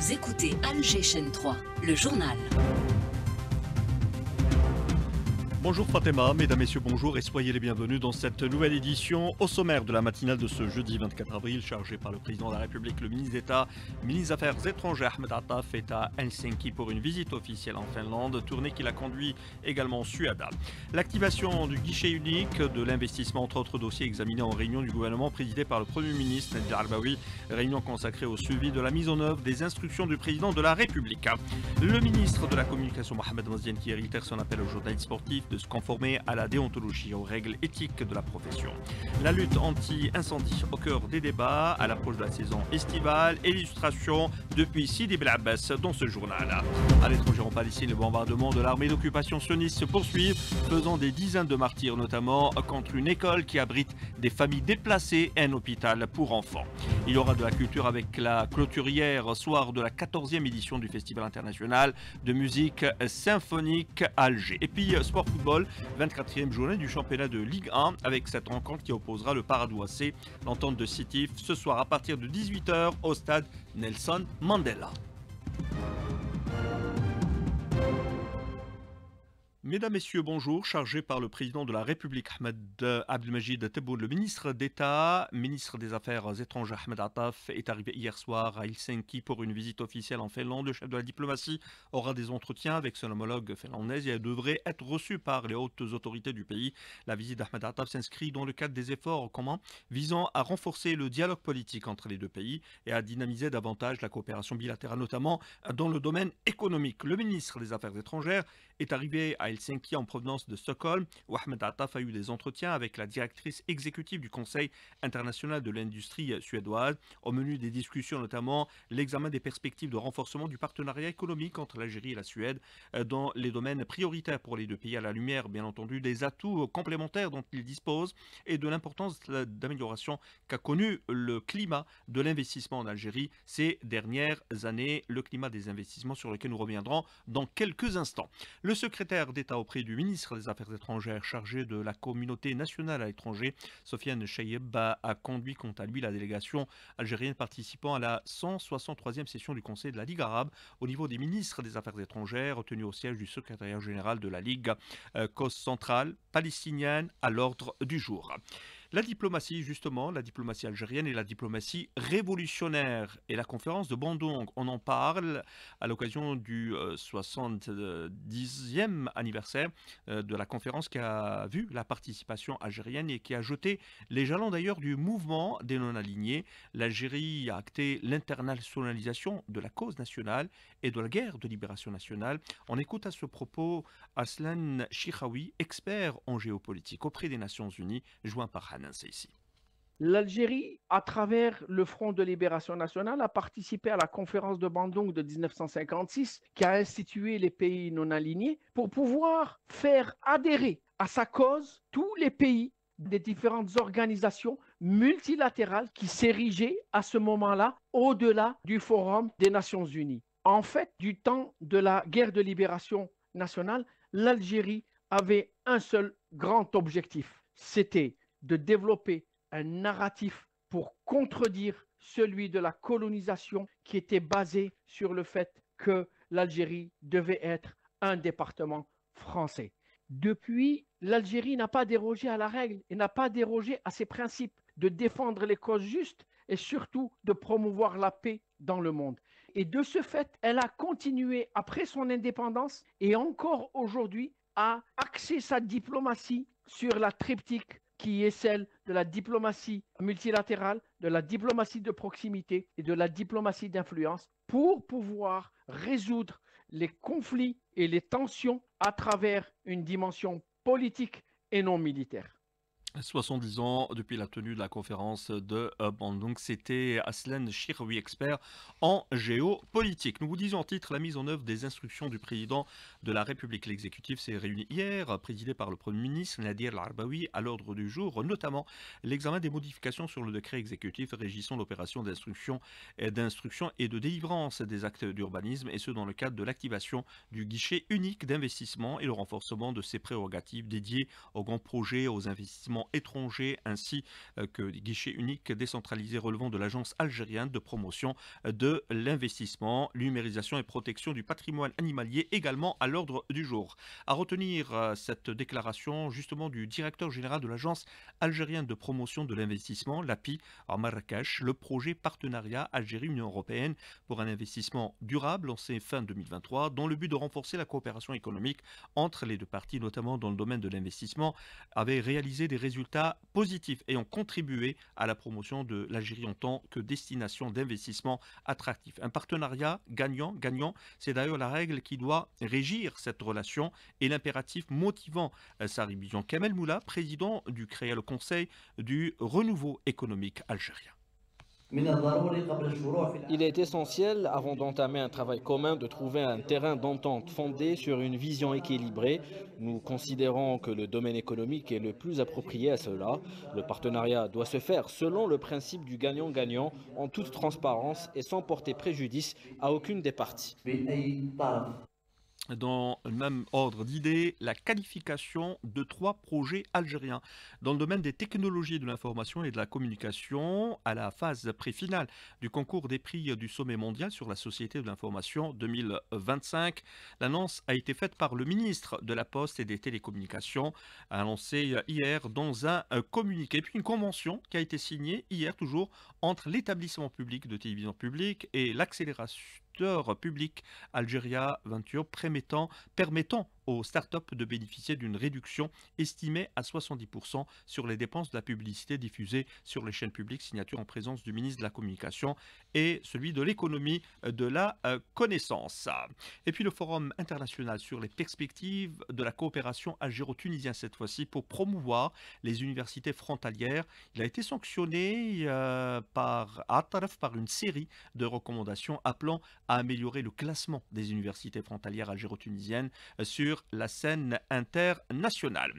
Vous écoutez Alger Chaîne 3, le journal. Bonjour Fatima, mesdames, messieurs, bonjour et soyez les bienvenus dans cette nouvelle édition. Au sommaire de la matinale de ce jeudi 24 avril, chargé par le président de la République, le ministre d'État, ministre des Affaires étrangères Ahmed Attaf est à Helsinki pour une visite officielle en Finlande, tournée qu'il a conduit également en Suède. L'activation du guichet unique de l'investissement, entre autres dossiers examinés en réunion du gouvernement présidée par le Premier ministre Nadir Arbaoui, réunion consacrée au suivi de la mise en œuvre des instructions du président de la République. Le ministre de la Communication Mohamed Mosdien qui réitère son appel aux journalistes sportifs de se conformer à la déontologie et aux règles éthiques de la profession. La lutte anti-incendie au cœur des débats à l'approche de la saison estivale et l'illustration depuis Sidi Bel Abbas dans ce journal. À l'étranger en Palestine, les bombardements de l'armée d'occupation sioniste se poursuivent, faisant des dizaines de martyrs, notamment contre une école qui abrite des familles déplacées et un hôpital pour enfants. Il y aura de la culture avec la clôturière soir de la 14e édition du Festival international de musique symphonique à Alger. Et puis sport football, 24e journée du championnat de Ligue 1 avec cette rencontre qui opposera le Paradou AC, l'entente de Sétif, ce soir à partir de 18h au stade Nelson Mandela. Mesdames, Messieurs, bonjour. Chargé par le président de la République, Ahmed Abdelmajid Tebboune, le ministre d'État, ministre des Affaires étrangères, Ahmed Attaf, est arrivé hier soir à Helsinki pour une visite officielle en Finlande. Le chef de la diplomatie aura des entretiens avec son homologue finlandaise et elle devrait être reçue par les hautes autorités du pays. La visite d'Ahmed Attaf s'inscrit dans le cadre des efforts communs visant à renforcer le dialogue politique entre les deux pays et à dynamiser davantage la coopération bilatérale, notamment dans le domaine économique. Le ministre des Affaires étrangères est arrivé à Helsinki en provenance de Stockholm, où Ahmed Attaf a eu des entretiens avec la directrice exécutive du Conseil international de l'industrie suédoise. Au menu des discussions, notamment l'examen des perspectives de renforcement du partenariat économique entre l'Algérie et la Suède dans les domaines prioritaires pour les deux pays, à la lumière, bien entendu, des atouts complémentaires dont ils disposent et de l'importance d'amélioration qu'a connu le climat de l'investissement en Algérie ces dernières années, le climat des investissements sur lequel nous reviendrons dans quelques instants. Le secrétaire d'État auprès du ministre des Affaires étrangères chargé de la communauté nationale à l'étranger, Sofiane Chayeb, a conduit quant à lui la délégation algérienne participant à la 163e session du Conseil de la Ligue arabe au niveau des ministres des Affaires étrangères, tenue au siège du secrétariat général de la Ligue, cause centrale palestinienne à l'ordre du jour. La diplomatie, justement, la diplomatie algérienne et la diplomatie révolutionnaire. Et la conférence de Bandung, on en parle à l'occasion du 70e anniversaire de la conférence qui a vu la participation algérienne et qui a jeté les jalons d'ailleurs du mouvement des non-alignés. L'Algérie a acté l'internationalisation de la cause nationale et de la guerre de libération nationale. On écoute à ce propos Aslan Chikhaoui, expert en géopolitique auprès des Nations Unies, joint par Hanan Seissi. L'Algérie, à travers le Front de libération nationale, a participé à la conférence de Bandung de 1956 qui a institué les pays non alignés pour pouvoir faire adhérer à sa cause tous les pays des différentes organisations multilatérales qui s'érigeaient à ce moment-là au-delà du Forum des Nations Unies. En fait, du temps de la guerre de libération nationale, l'Algérie avait un seul grand objectif, c'était de développer un narratif pour contredire celui de la colonisation qui était basé sur le fait que l'Algérie devait être un département français. Depuis, l'Algérie n'a pas dérogé à la règle et n'a pas dérogé à ses principes de défendre les causes justes et surtout de promouvoir la paix dans le monde. Et de ce fait, elle a continué après son indépendance et encore aujourd'hui à axer sa diplomatie sur la triptyque qui est celle de la diplomatie multilatérale, de la diplomatie de proximité et de la diplomatie d'influence pour pouvoir résoudre les conflits et les tensions à travers une dimension politique et non militaire. 70 ans depuis la tenue de la conférence de Bandung, c'était Aslan Chikhaoui, expert en géopolitique. Nous vous disons en titre la mise en œuvre des instructions du président de la République. L'exécutif s'est réuni hier, présidé par le Premier ministre Nadir Arbaoui, à l'ordre du jour, notamment l'examen des modifications sur le décret exécutif régissant l'opération d'instruction et de délivrance des actes d'urbanisme, et ce dans le cadre de l'activation du guichet unique d'investissement et le renforcement de ses prérogatives dédiées aux grands projets, aux investissements investissements étrangers ainsi que des guichets uniques décentralisés relevant de l'Agence algérienne de promotion de l'investissement, numérisation et protection du patrimoine animalier également à l'ordre du jour. À retenir cette déclaration justement du directeur général de l'Agence algérienne de promotion de l'investissement, l'API, à Marrakech, le projet partenariat Algérie-Union européenne pour un investissement durable lancé fin 2023 dans le but de renforcer la coopération économique entre les deux parties, notamment dans le domaine de l'investissement, avait réalisé des résultats positifs et ont contribué à la promotion de l'Algérie en tant que destination d'investissement attractif. Un partenariat gagnant-gagnant, c'est d'ailleurs la règle qui doit régir cette relation et l'impératif motivant sa révision. Kamel Moula, président du CREA, le Conseil du renouveau économique algérien. Il est essentiel, avant d'entamer un travail commun, de trouver un terrain d'entente fondé sur une vision équilibrée. Nous considérons que le domaine économique est le plus approprié à cela. Le partenariat doit se faire selon le principe du gagnant-gagnant, en toute transparence et sans porter préjudice à aucune des parties. Dans le même ordre d'idées, la qualification de 3 projets algériens dans le domaine des technologies de l'information et de la communication à la phase pré-finale du concours des prix du sommet mondial sur la société de l'information 2025. L'annonce a été faite par le ministre de la Poste et des Télécommunications, annoncé hier dans un communiqué. Puis une convention qui a été signée hier toujours entre l'établissement public de télévision publique et l'accélération public Algeria Venture permettant aux startups de bénéficier d'une réduction estimée à 70% sur les dépenses de la publicité diffusée sur les chaînes publiques, signature en présence du ministre de la Communication et celui de l'économie de la connaissance. Et puis le Forum international sur les perspectives de la coopération algéro-tunisienne cette fois-ci pour promouvoir les universités frontalières. Il a été sanctionné par Ataraf par une série de recommandations appelant à améliorer le classement des universités frontalières algéro-tunisiennes sur la scène internationale.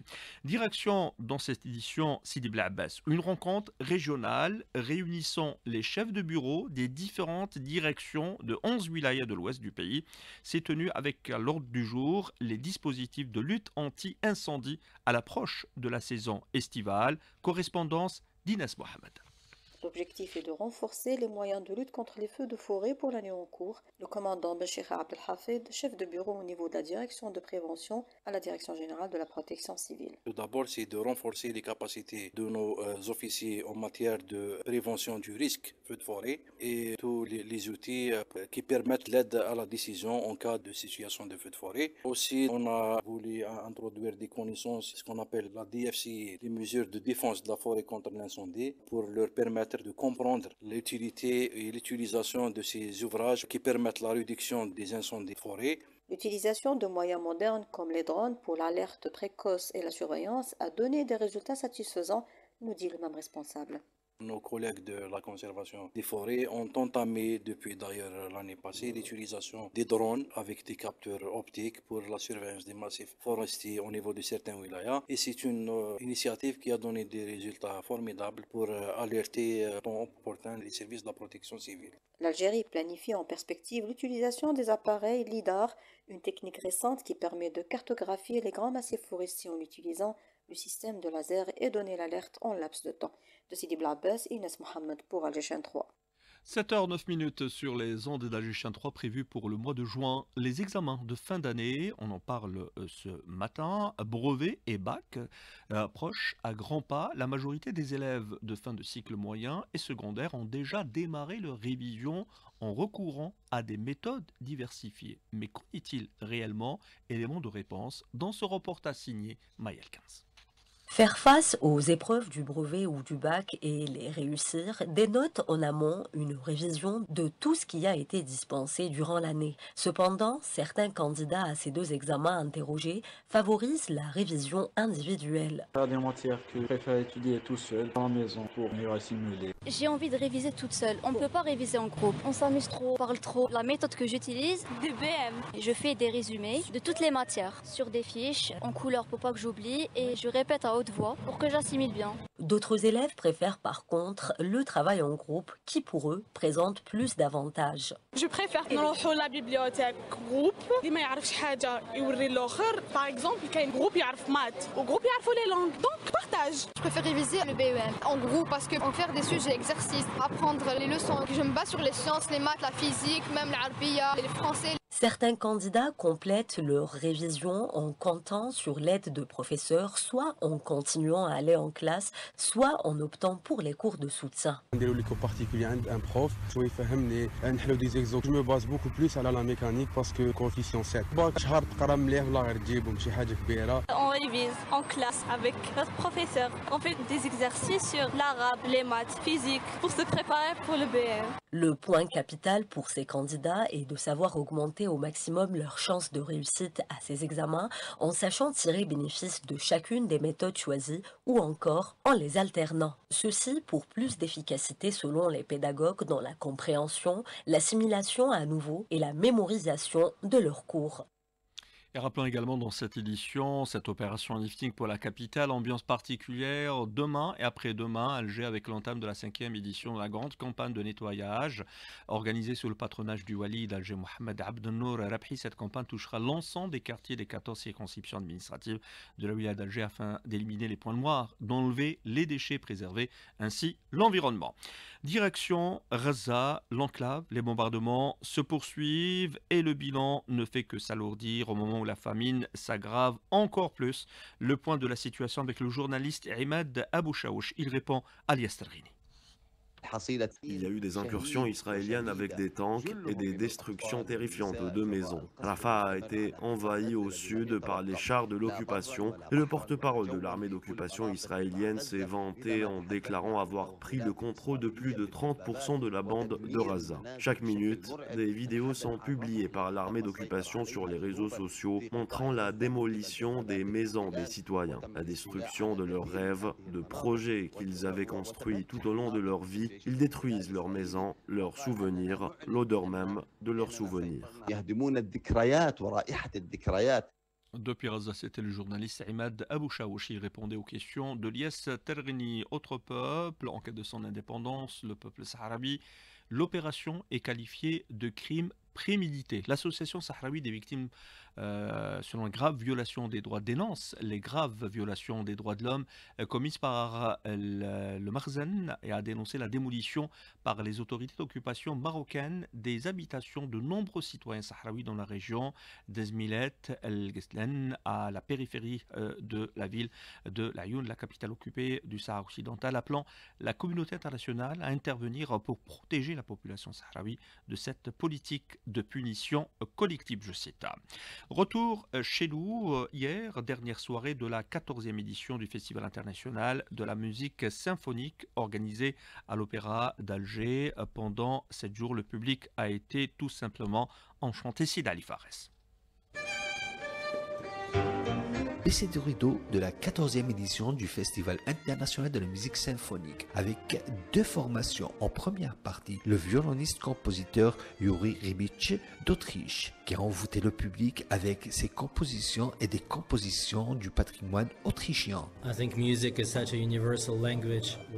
Direction dans cette édition Sidi Bel Abbas, une rencontre régionale réunissant les chefs de bureau des différentes directions de 11 wilayas de l'ouest du pays s'est tenue avec à l'ordre du jour les dispositifs de lutte anti-incendie à l'approche de la saison estivale. Correspondance d'Inès Mohamed. L'objectif est de renforcer les moyens de lutte contre les feux de forêt pour l'année en cours. Le commandant Bachir Abdelhafed, chef de bureau au niveau de la direction de prévention à la direction générale de la protection civile. Tout d'abord, c'est de renforcer les capacités de nos officiers en matière de prévention du risque feu de forêt et tous les outils qui permettent l'aide à la décision en cas de situation de feu de forêt. Aussi, on a voulu introduire des connaissances, ce qu'on appelle la DFCI, les mesures de défense de la forêt contre l'incendie, pour leur permettre de comprendre l'utilité et l'utilisation de ces ouvrages qui permettent la réduction des incendies de forêt. L'utilisation de moyens modernes comme les drones pour l'alerte précoce et la surveillance a donné des résultats satisfaisants, nous dit le même responsable. Nos collègues de la conservation des forêts ont entamé depuis d'ailleurs l'année passée l'utilisation des drones avec des capteurs optiques pour la surveillance des massifs forestiers au niveau de certains wilayas. Et c'est une initiative qui a donné des résultats formidables pour alerter en temps opportun les services de la protection civile. L'Algérie planifie en perspective l'utilisation des appareils LIDAR, une technique récente qui permet de cartographier les grands massifs forestiers en utilisant le système de laser et donner l'alerte en laps de temps. De Sidi Bel Abbas, Inès Mohamed pour Alger 3. 7h09 sur les ondes d'Alger 3 prévues pour le mois de juin. Les examens de fin d'année, on en parle ce matin, brevet et bac approchent à grands pas. La majorité des élèves de fin de cycle moyen et secondaire ont déjà démarré leur révision en recourant à des méthodes diversifiées. Mais qu'en est-il réellement? Élément de réponse dans ce reportage signé Maël 15. Faire face aux épreuves du brevet ou du bac et les réussir dénote en amont une révision de tout ce qui a été dispensé durant l'année. Cependant, certains candidats à ces deux examens interrogés favorisent la révision individuelle. Il y a des matières que je préfère étudier tout seul, à la maison, pour mieux assimiler. J'ai envie de réviser toute seule. On ne peut pas réviser en groupe. On s'amuse trop, on parle trop. La méthode que j'utilise, DBM. Je fais des résumés de toutes les matières sur des fiches en couleur pour pas que j'oublie et je répète à haute haute voix pour que j'assimile bien. D'autres élèves préfèrent par contre le travail en groupe qui pour eux présente plus d'avantages. Je préfère نروحوا à la bibliothèque groupe اللي ما يعرفش حاجة يوري الآخر. Par exemple, كاين groupe يعرف maths و groupe يعرفوا les langues. Donc partage. Je préfère réviser le BEM en groupe parce qu'on fait des sujets exercices, apprendre les leçons. Je me base sur les sciences, les maths, la physique, même l'arabiya, le français. Certains candidats complètent leur révision en comptant sur l'aide de professeurs, soit en continuant à aller en classe, soit en optant pour les cours de soutien. نديروا لي كو بارتيكولي عند ان بروف شويه يفهمني نحلو دي زيكزو جو مو باز بوكو بلوس على لا ميكانيك باسكو كوفيسيون 7 باك شهر تقرا مليح ولا غير تجيبهم شي حاجه كبيره. On révise en classe avec notre professeur. On fait des exercices sur l'arabe, les maths, physique pour se préparer pour le BM. Le point capital pour ces candidats est de savoir augmenter au maximum leurs chances de réussite à ces examens en sachant tirer bénéfice de chacune des méthodes choisies ou encore en les alternant. Ceci pour plus d'efficacité selon les pédagogues dans la compréhension, l'assimilation à nouveau et la mémorisation de leurs cours. Et rappelons également dans cette édition, cette opération lifting pour la capitale, ambiance particulière demain et après-demain à Alger avec l'entame de la 5e édition de la grande campagne de nettoyage organisée sous le patronage du Wali d'Alger Mohamed Abdelnour Rabhi. Cette campagne touchera l'ensemble des quartiers des 14 circonscriptions administratives de la wilaya d'Alger afin d'éliminer les points noirs, d'enlever les déchets, préserver ainsi l'environnement. Direction Gaza, l'enclave, les bombardements se poursuivent et le bilan ne fait que s'alourdir au moment où la famine s'aggrave encore plus. Le point de la situation avec le journaliste Imad Abouchaouch. Il répond à Liasterrini. Il y a eu des incursions israéliennes avec des tanks et des destructions terrifiantes de maisons. Rafah a été envahie au sud par les chars de l'occupation et le porte-parole de l'armée d'occupation israélienne s'est vanté en déclarant avoir pris le contrôle de plus de 30% de la bande de Gaza. Chaque minute, des vidéos sont publiées par l'armée d'occupation sur les réseaux sociaux montrant la démolition des maisons des citoyens, la destruction de leurs rêves, de projets qu'ils avaient construits tout au long de leur vie. Ils détruisent leurs maisons, leurs souvenirs, l'odeur même de leurs souvenirs. Depuis Gaza, c'était le journaliste Imad Abouchaouch. Il répondait aux questions de Lies Terrini. Autre peuple, en quête de son indépendance, le peuple sahraoui. L'opération est qualifiée de crime prémédité. L'association sahraoui des victimes, selon les graves violations des droits, dénonce les graves violations des droits de l'homme commises par le Makhzen et a dénoncé la démolition par les autorités d'occupation marocaines des habitations de nombreux citoyens sahraouis dans la région d'Ezmilet El-Gheslen, à la périphérie de la ville de Laayoune, la capitale occupée du Sahara occidental, appelant la communauté internationale à intervenir pour protéger la population sahraoui de cette politique de punition collective, je cite. Retour chez nous, hier, dernière soirée de la 14e édition du Festival international de la musique symphonique organisé à l'Opéra d'Alger. Pendant 7 jours, le public a été tout simplement enchanté. Sida Ali Fares. Baissez de rideau de la 14e édition du Festival international de la musique symphonique avec 2 formations. En première partie, le violoniste-compositeur Yuri Ribic d'Autriche qui a envoûté le public avec ses compositions et des compositions du patrimoine autrichien.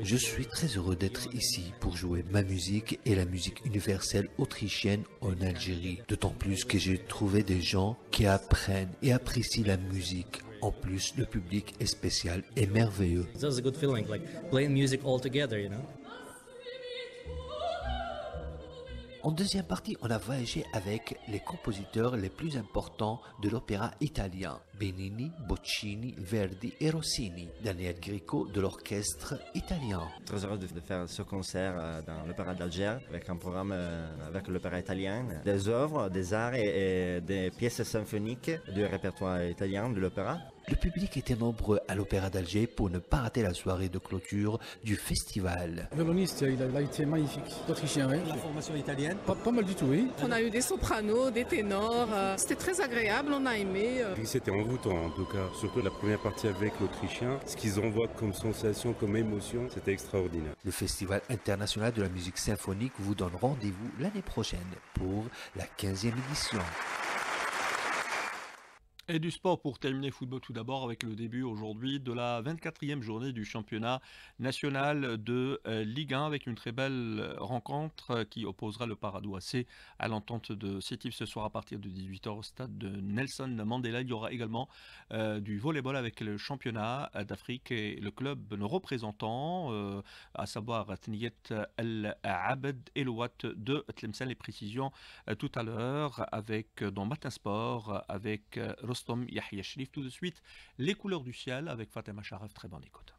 Je suis très heureux d'être ici pour jouer ma musique et la musique universelle autrichienne en Algérie. D'autant plus que j'ai trouvé des gens qui apprennent et apprécient la musique. En plus, le public est spécial et merveilleux. En deuxième partie, on a voyagé avec les compositeurs les plus importants de l'opéra italien. Bellini, Bocchini, Verdi et Rossini. Daniel Greco de l'orchestre italien. Très heureux de faire ce concert dans l'opéra d'Alger avec un programme avec l'opéra italien. Des œuvres, des arts et des pièces symphoniques du répertoire italien de l'opéra. Le public était nombreux à l'Opéra d'Alger pour ne pas rater la soirée de clôture du festival. Le violoniste, il a été magnifique, autrichien, oui. La formation italienne pas mal du tout, oui. On a eu des sopranos, des ténors, c'était très agréable, on a aimé. C'était envoûtant en tout cas, surtout la première partie avec l'Autrichien. Ce qu'ils envoient comme sensation, comme émotion, c'était extraordinaire. Le Festival international de la musique symphonique vous donne rendez-vous l'année prochaine pour la 15e édition. Et du sport pour terminer, football tout d'abord avec le début aujourd'hui de la 24e journée du championnat national de Ligue 1 avec une très belle rencontre qui opposera le Paradou AC à l'Entente de Sétif ce soir à partir de 18h au stade de Nelson Mandela. Il y aura également du volleyball avec le championnat d'Afrique et le club nos représentants, à savoir Tniyet El Abed et le Watt de Tlemcen. Les précisions tout à l'heure avec dans Matin Sport avec Rostom Yahya Shrif. Tout de suite, les couleurs du ciel avec Fatima Sharaf. Très bonne écoute.